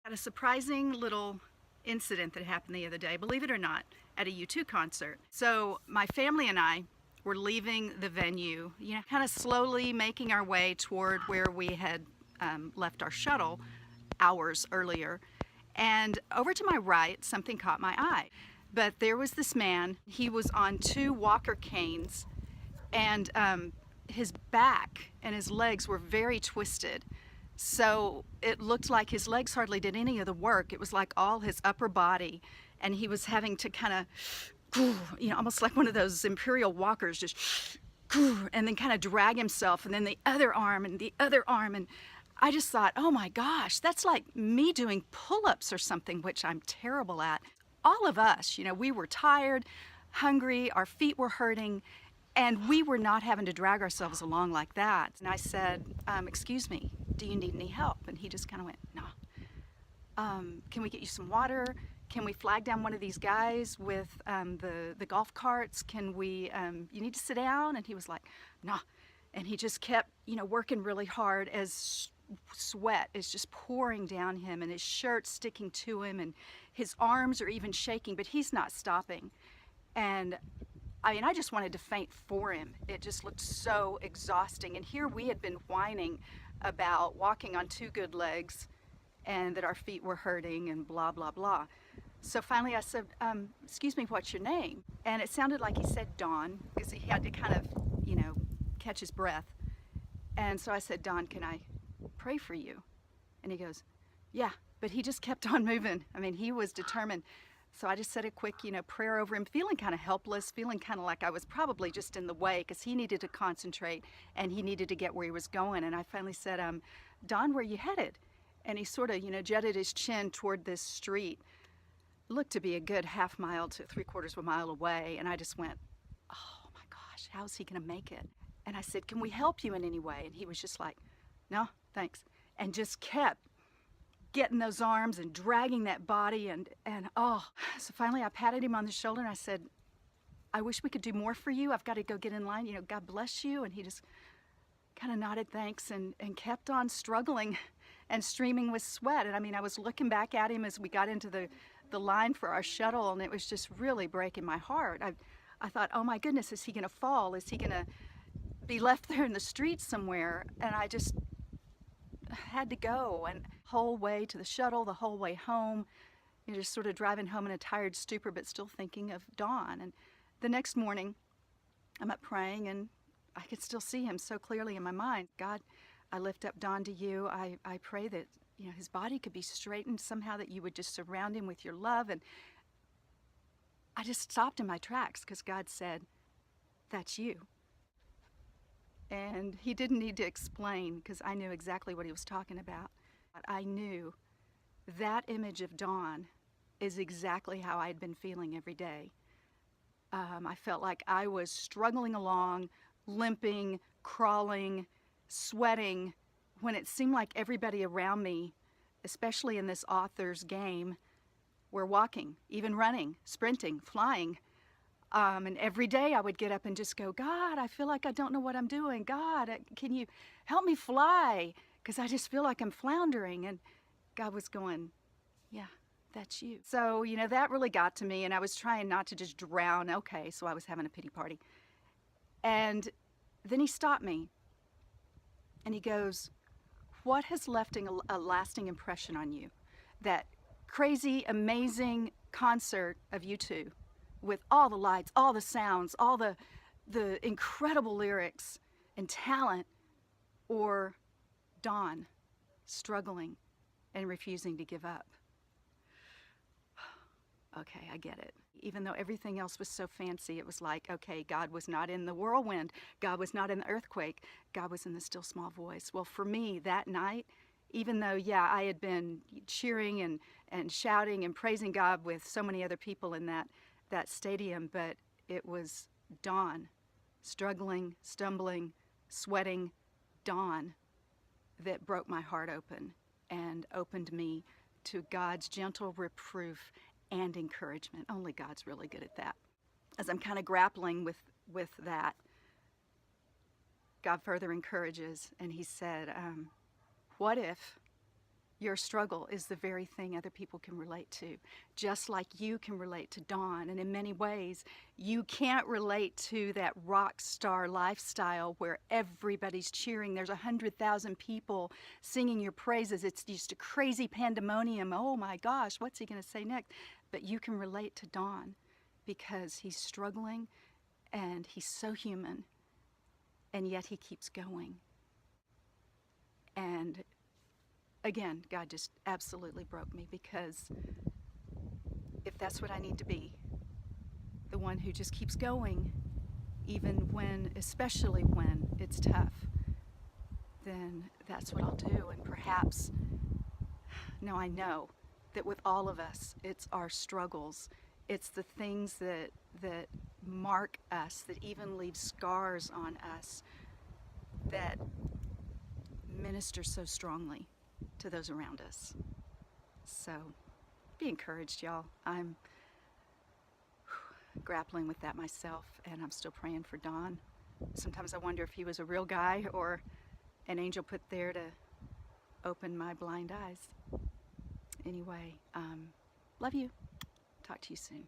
Had a surprising little incident that happened the other day, believe it or not, at a U2 concert. So my family and I were leaving the venue, kind of slowly making our way toward where we had left our shuttle hours earlier. And over to my right, something caught my eye. But there was this man. He was on two walker canes, and his back and his legs were very twisted. So it looked like his legs hardly did any of the work. It was like all his upper body, and he was having to kind of, almost like one of those imperial walkers, just, and then kind of drag himself, and then the other arm and the other arm. And I just thought, oh my gosh, that's like me doing pull-ups or something, which I'm terrible at. All of us, we were tired, hungry, our feet were hurting, and we were not having to drag ourselves along like that. And I said, excuse me, do you need any help? And he just kind of went, no. Can we get you some water? Can we flag down one of these guys with the golf carts? Can we, you need to sit down? And he was like, no. And he just kept, working really hard as sweat is just pouring down him, and his shirt sticking to him, and his arms are even shaking, but he's not stopping. And I just wanted to faint for him. It just looked so exhausting. And here we had been whining about walking on two good legs and that our feet were hurting and blah, blah, blah. So finally I said, excuse me, what's your name? And it sounded like he said Don, because he had to kind of, catch his breath. And so I said, Don, can I pray for you? And he goes, yeah, but he just kept on moving. He was determined. So I just said a quick, prayer over him, feeling kind of helpless, feeling kind of like I was probably just in the way, because he needed to concentrate and he needed to get where he was going. And I finally said, Don, where you headed? And he sort of, jutted his chin toward this street. It looked to be a good half mile to 3/4 of a mile away. And I just went, oh my gosh, how's he going to make it? And I said, can we help you in any way? And he was just like, no, thanks. And just kept getting those arms and dragging that body, and so finally I patted him on the shoulder and I said, I wish we could do more for you. I've got to go get in line, God bless you. And he just kind of nodded thanks and kept on struggling and streaming with sweat. And I was looking back at him as we got into the line for our shuttle, and it was just really breaking my heart. I thought, oh my goodness, is he going to fall? Is he going to be left there in the street somewhere? And I just had to go, and whole way to the shuttle, the whole way home, just sort of driving home in a tired stupor, but still thinking of Dawn. And the next morning, I'm up praying, and I could still see him so clearly in my mind. God, I lift up Dawn to you. I pray that his body could be straightened somehow, that you would just surround him with your love. And I just stopped in my tracks, because God said, that's you. And he didn't need to explain, because I knew exactly what he was talking about. I knew that image of Dawn is exactly how I'd been feeling every day. I felt like I was struggling along, limping, crawling, sweating, when it seemed like everybody around me, especially in this author's game, were walking, even running, sprinting, flying. And every day I would get up and just go, God, I feel like I don't know what I'm doing. God, can you help me fly? Because I just feel like I'm floundering. And God was going, yeah, that's you. So, that really got to me, and I was trying not to just drown. Okay, so I was having a pity party. And then he stopped me, and he goes, what has left a lasting impression on you? That crazy, amazing concert of U2, with all the lights, all the sounds, all the incredible lyrics and talent, or Dawn struggling and refusing to give up? Okay, I get it. Even though everything else was so fancy, it was like, okay, God was not in the whirlwind, God was not in the earthquake, God was in the still small voice. Well, for me that night, even though, yeah, I had been cheering and shouting and praising God with so many other people in that stadium, but it was Dawn, struggling, stumbling, sweating, Dawn, that broke my heart open and opened me to God's gentle reproof and encouragement. Only God's really good at that. As I'm kind of grappling with that, God further encourages, and he said, what if Your struggle is the very thing other people can relate to, just like you can relate to Dawn. And in many ways, you can't relate to that rock star lifestyle where everybody's cheering. There's 100,000 people singing your praises. It's just a crazy pandemonium. Oh my gosh, what's he going to say next? But you can relate to Dawn because he's struggling and he's so human, and yet he keeps going. And again, God just absolutely broke me, because if that's what I need to be, the one who just keeps going, even when, especially when it's tough, then that's what I'll do. And perhaps, now I know that with all of us, it's our struggles, it's the things that mark us, that even leave scars on us, that minister so strongly to those around us. So be encouraged, y'all. I'm grappling with that myself, and I'm still praying for Don. Sometimes I wonder if he was a real guy or an angel put there to open my blind eyes. Anyway, love you. Talk to you soon.